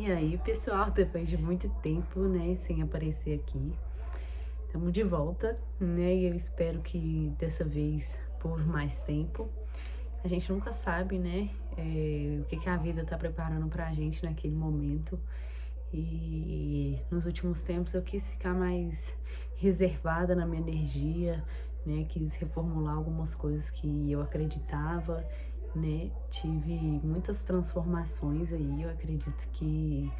E aí, pessoal, depois de muito tempo, né, sem aparecer aqui, estamos de volta, né? E eu espero que dessa vez por mais tempo. A gente nunca sabe, né, o que a vida tá preparando pra gente naquele momento. E nos últimos tempos eu quis ficar mais reservada na minha energia, né? Quis reformular algumas coisas que eu acreditava, né? Tive muitas transformações aí. Eu acredito que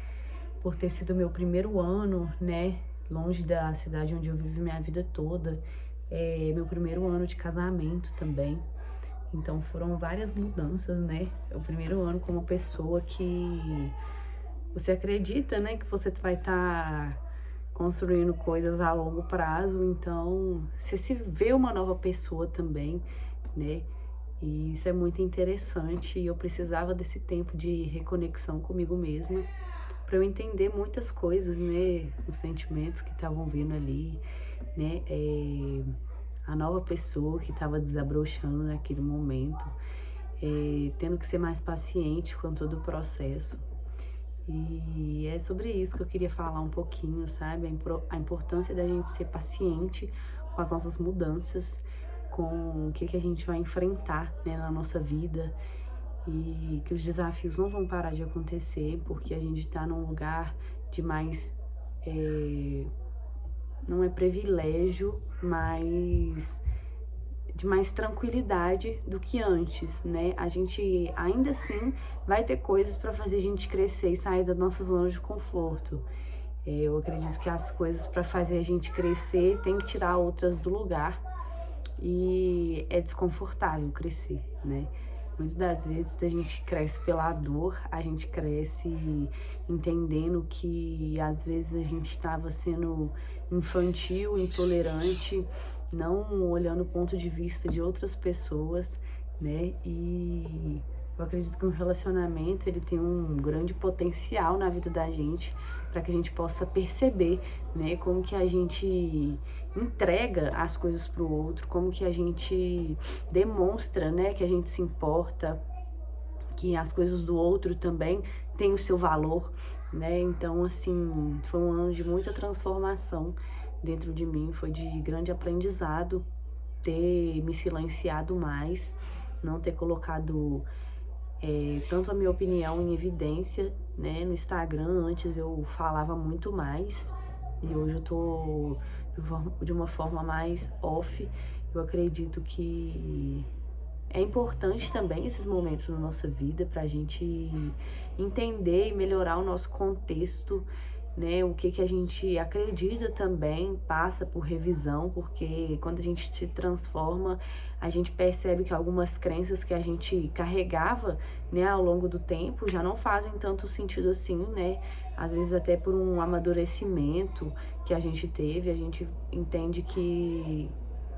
por ter sido meu primeiro ano, né? Longe da cidade onde eu vivo minha vida toda, é meu primeiro ano de casamento também. Então foram várias mudanças, né? É o primeiro ano como pessoa que você acredita, né, que você vai estar construindo coisas a longo prazo, então você se vê uma nova pessoa também, né? E isso é muito interessante e eu precisava desse tempo de reconexão comigo mesma para eu entender muitas coisas, né? Os sentimentos que estavam vindo ali, né? A nova pessoa que estava desabrochando naquele momento, tendo que ser mais paciente com todo o processo. E é sobre isso que eu queria falar um pouquinho, sabe? A importância da gente ser paciente com as nossas mudanças, com o que a gente vai enfrentar, né, na nossa vida, e que os desafios não vão parar de acontecer porque a gente está num lugar de mais, não é privilégio, mas de mais tranquilidade do que antes, né? A gente ainda assim vai ter coisas para fazer a gente crescer e sair da nossa zona de conforto. Eu acredito que as coisas para fazer a gente crescer tem que tirar outras do lugar e é desconfortável crescer, né? Muitas das vezes a gente cresce pela dor, a gente cresce entendendo que às vezes a gente estava sendo infantil, intolerante, não olhando o ponto de vista de outras pessoas, né? E eu acredito que um relacionamento ele tem um grande potencial na vida da gente para que a gente possa perceber, né, como que a gente entrega as coisas para o outro, como que a gente demonstra, né, que a gente se importa, que as coisas do outro também têm o seu valor, né? Então, assim, foi um ano de muita transformação dentro de mim, foi de grande aprendizado ter me silenciado mais, não ter colocado tanto a minha opinião em evidência, né? No Instagram, antes eu falava muito mais e hoje eu tô de uma forma mais off. Eu acredito que é importante também esses momentos na nossa vida para a gente entender e melhorar o nosso contexto, né? O que a gente acredita também passa por revisão, porque quando a gente se transforma, a gente percebe que algumas crenças que a gente carregava, né, ao longo do tempo já não fazem tanto sentido assim, né? Às vezes até por um amadurecimento que a gente teve, a gente entende que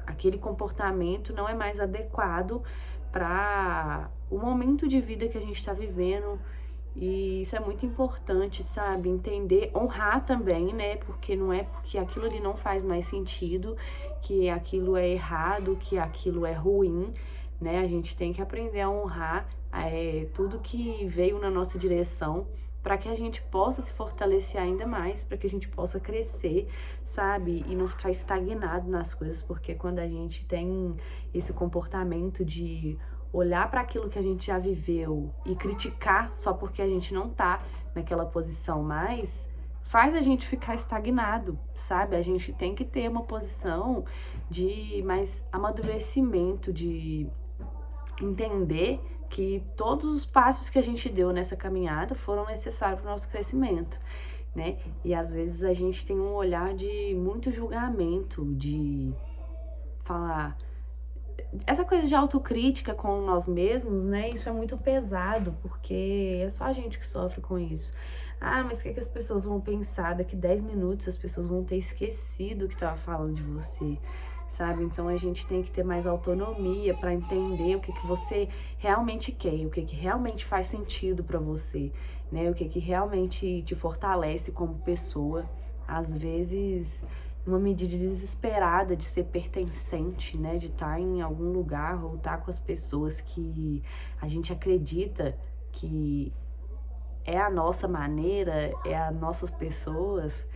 aquele comportamento não é mais adequado para o momento de vida que a gente está vivendo. E isso é muito importante, sabe? Entender, honrar também, né? Porque não é porque aquilo ali não faz mais sentido, que aquilo é errado, que aquilo é ruim, né? A gente tem que aprender a honrar tudo que veio na nossa direção para que a gente possa se fortalecer ainda mais, para que a gente possa crescer, sabe? E não ficar estagnado nas coisas, porque quando a gente tem esse comportamento de olhar para aquilo que a gente já viveu e criticar só porque a gente não tá naquela posição mais, faz a gente ficar estagnado, sabe? A gente tem que ter uma posição de mais amadurecimento, de entender que todos os passos que a gente deu nessa caminhada foram necessários para o nosso crescimento, né? E às vezes a gente tem um olhar de muito julgamento, de falar essa coisa de autocrítica com nós mesmos, né? Isso é muito pesado, porque é só a gente que sofre com isso. Ah, mas o que as pessoas vão pensar? Daqui 10 minutos as pessoas vão ter esquecido o que tava falando de você, sabe? Então a gente tem que ter mais autonomia para entender o que você realmente quer, o que realmente faz sentido para você, né? O que realmente te fortalece como pessoa. Às vezes uma medida desesperada de ser pertencente, né? De estar em algum lugar ou estar com as pessoas que a gente acredita que é a nossa maneira, é as nossas pessoas,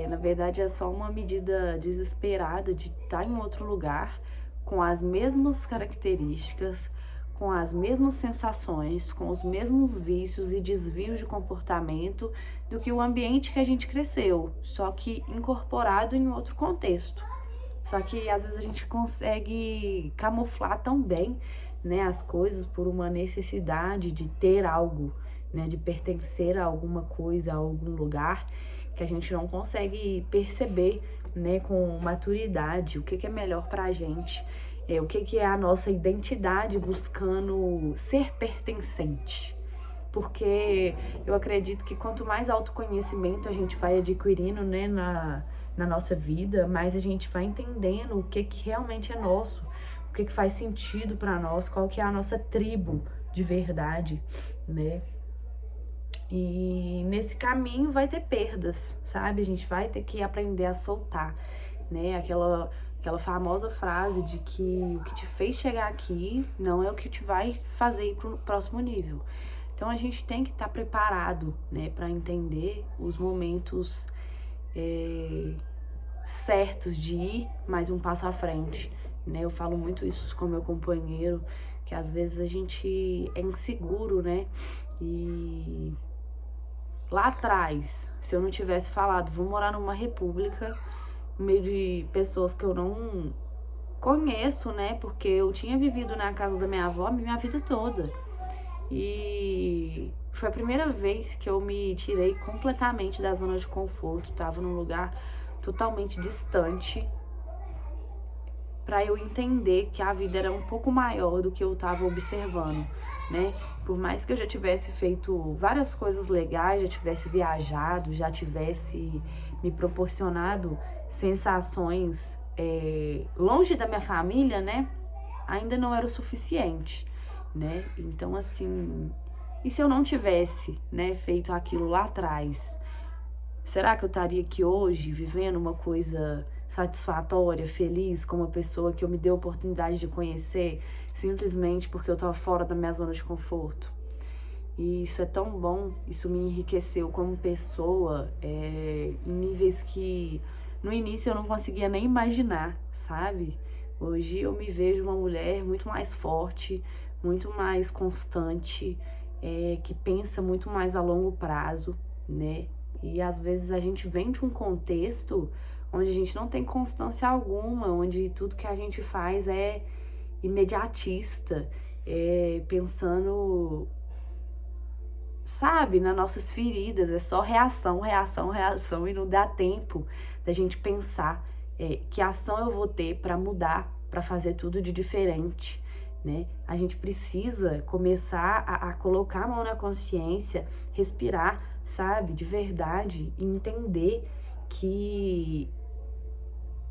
na verdade é só uma medida desesperada de estar em outro lugar, com as mesmas características, com as mesmas sensações, com os mesmos vícios e desvios de comportamento do que o ambiente que a gente cresceu, só que incorporado em outro contexto. Só que às vezes a gente consegue camuflar tão bem, né, as coisas por uma necessidade de ter algo, né, de pertencer a alguma coisa, a algum lugar, que a gente não consegue perceber, né, com maturidade o que é melhor pra gente, o que é a nossa identidade buscando ser pertencente. Porque eu acredito que quanto mais autoconhecimento a gente vai adquirindo, né, na nossa vida, mais a gente vai entendendo o que realmente é nosso, o que faz sentido para nós, qual que é a nossa tribo de verdade, né? E nesse caminho vai ter perdas, sabe? A gente vai ter que aprender a soltar, né? Aquela famosa frase de que o que te fez chegar aqui não é o que te vai fazer ir pro próximo nível. Então a gente tem que estar preparado, né, para entender os momentos certos de ir mais um passo à frente, né? Eu falo muito isso com meu companheiro, que às vezes a gente é inseguro, né? E lá atrás, se eu não tivesse falado, vou morar numa república, no meio de pessoas que eu não conheço, né? Porque eu tinha vivido na casa da minha avó a minha vida toda. E foi a primeira vez que eu me tirei completamente da zona de conforto, tava num lugar totalmente distante, para eu entender que a vida era um pouco maior do que eu tava observando, né? Por mais que eu já tivesse feito várias coisas legais, já tivesse viajado, já tivesse me proporcionado sensações longe da minha família, né? Ainda não era o suficiente, né? Então, assim, e se eu não tivesse, né, feito aquilo lá atrás, será que eu estaria aqui hoje vivendo uma coisa satisfatória, feliz, com uma pessoa que eu me dei a oportunidade de conhecer, simplesmente porque eu estava fora da minha zona de conforto? E isso é tão bom, isso me enriqueceu como pessoa, em níveis que no início eu não conseguia nem imaginar, sabe? Hoje eu me vejo uma mulher muito mais forte, muito mais constante, que pensa muito mais a longo prazo, né? E às vezes a gente vem de um contexto onde a gente não tem constância alguma, onde tudo que a gente faz é imediatista, pensando, sabe, nas nossas feridas, é só reação, reação, reação, e não dá tempo da gente pensar que ação eu vou ter para mudar, para fazer tudo de diferente, né? A gente precisa começar a colocar a mão na consciência, respirar, sabe, de verdade, e entender que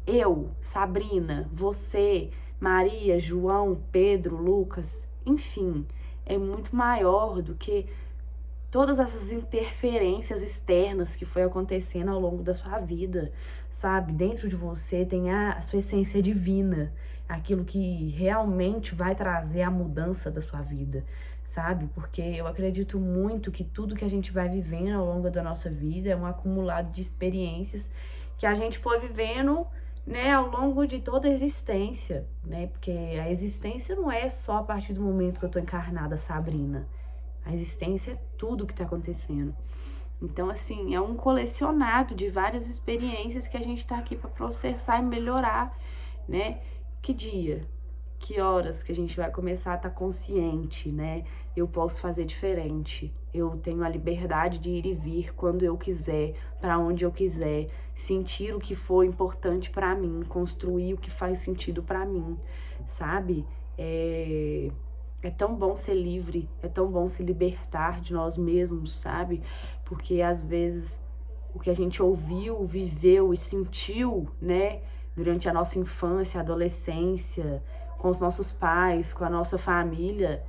eu, Sabrina, você, Maria, João, Pedro, Lucas, enfim, é muito maior do que todas essas interferências externas que foi acontecendo ao longo da sua vida, sabe? Dentro de você tem a sua essência divina, aquilo que realmente vai trazer a mudança da sua vida, sabe? Porque eu acredito muito que tudo que a gente vai vivendo ao longo da nossa vida é um acumulado de experiências que a gente foi vivendo, né, ao longo de toda a existência, né? Porque a existência não é só a partir do momento que eu tô encarnada, Sabrina. A existência é tudo que tá acontecendo. Então, assim, é um colecionado de várias experiências que a gente tá aqui para processar e melhorar, né? Que dia, que horas que a gente vai começar a estar consciente, né? Eu posso fazer diferente. Eu tenho a liberdade de ir e vir quando eu quiser, para onde eu quiser, sentir o que for importante para mim, construir o que faz sentido para mim, sabe? É tão bom ser livre, é tão bom se libertar de nós mesmos, sabe? Porque às vezes o que a gente ouviu, viveu e sentiu, né, durante a nossa infância, adolescência, com os nossos pais, com a nossa família,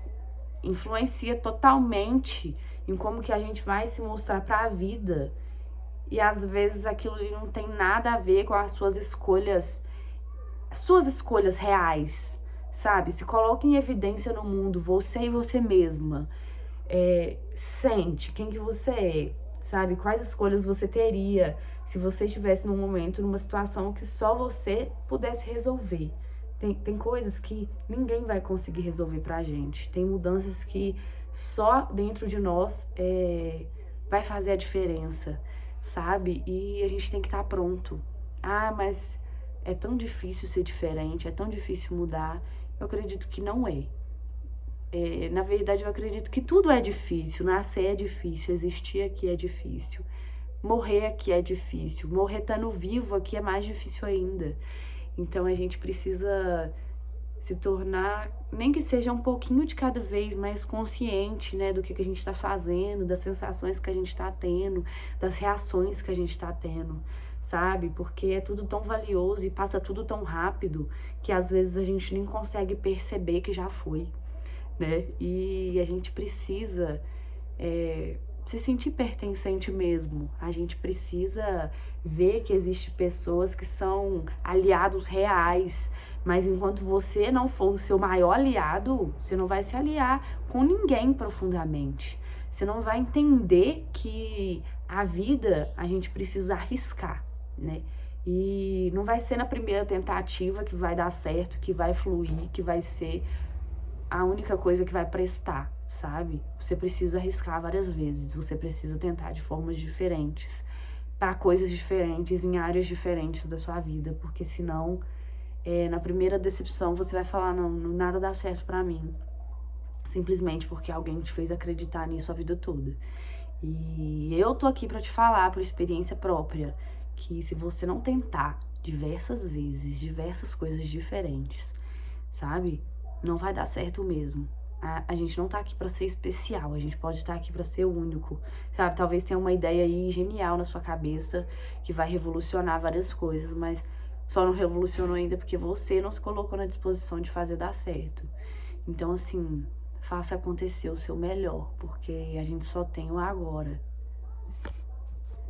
influencia totalmente em como que a gente vai se mostrar para a vida. E às vezes aquilo ali não tem nada a ver com as suas escolhas reais, sabe? Se coloque em evidência no mundo, você e você mesma. sente, quem que você é, sabe? Quais escolhas você teria se você estivesse num momento, numa situação que só você pudesse resolver. Tem coisas que ninguém vai conseguir resolver pra gente. Tem mudanças que só dentro de nós vai fazer a diferença, sabe? E a gente tem que estar pronto. Ah, mas é tão difícil ser diferente, é tão difícil mudar. Eu acredito que não é. Na verdade, eu acredito que tudo é difícil. Nascer é difícil, existir aqui é difícil. Morrer aqui é difícil. Morrer estando vivo aqui é mais difícil ainda. Então a gente precisa se tornar, nem que seja um pouquinho de cada vez mais consciente, né, do que a gente está fazendo, das sensações que a gente está tendo, das reações que a gente está tendo, sabe? Porque é tudo tão valioso e passa tudo tão rápido que às vezes a gente nem consegue perceber que já foi, né? E a gente precisa se sentir pertencente mesmo. A gente precisa ver que existem pessoas que são aliados reais, mas enquanto você não for o seu maior aliado, você não vai se aliar com ninguém profundamente. Você não vai entender que a vida a gente precisa arriscar, né? E não vai ser na primeira tentativa que vai dar certo, que vai fluir, que vai ser a única coisa que vai prestar, sabe? Você precisa arriscar várias vezes, você precisa tentar de formas diferentes, para coisas diferentes, em áreas diferentes da sua vida, porque senão, na primeira decepção, você vai falar, não, nada dá certo pra mim, simplesmente porque alguém te fez acreditar nisso a vida toda. E eu tô aqui pra te falar, por experiência própria, que se você não tentar diversas vezes, diversas coisas diferentes, sabe? Não vai dar certo mesmo. A gente não tá aqui pra ser especial, a gente pode estar aqui pra ser único, sabe? Talvez tenha uma ideia aí genial na sua cabeça que vai revolucionar várias coisas, mas só não revolucionou ainda porque você não se colocou na disposição de fazer dar certo. Então, assim, faça acontecer o seu melhor, porque a gente só tem o agora.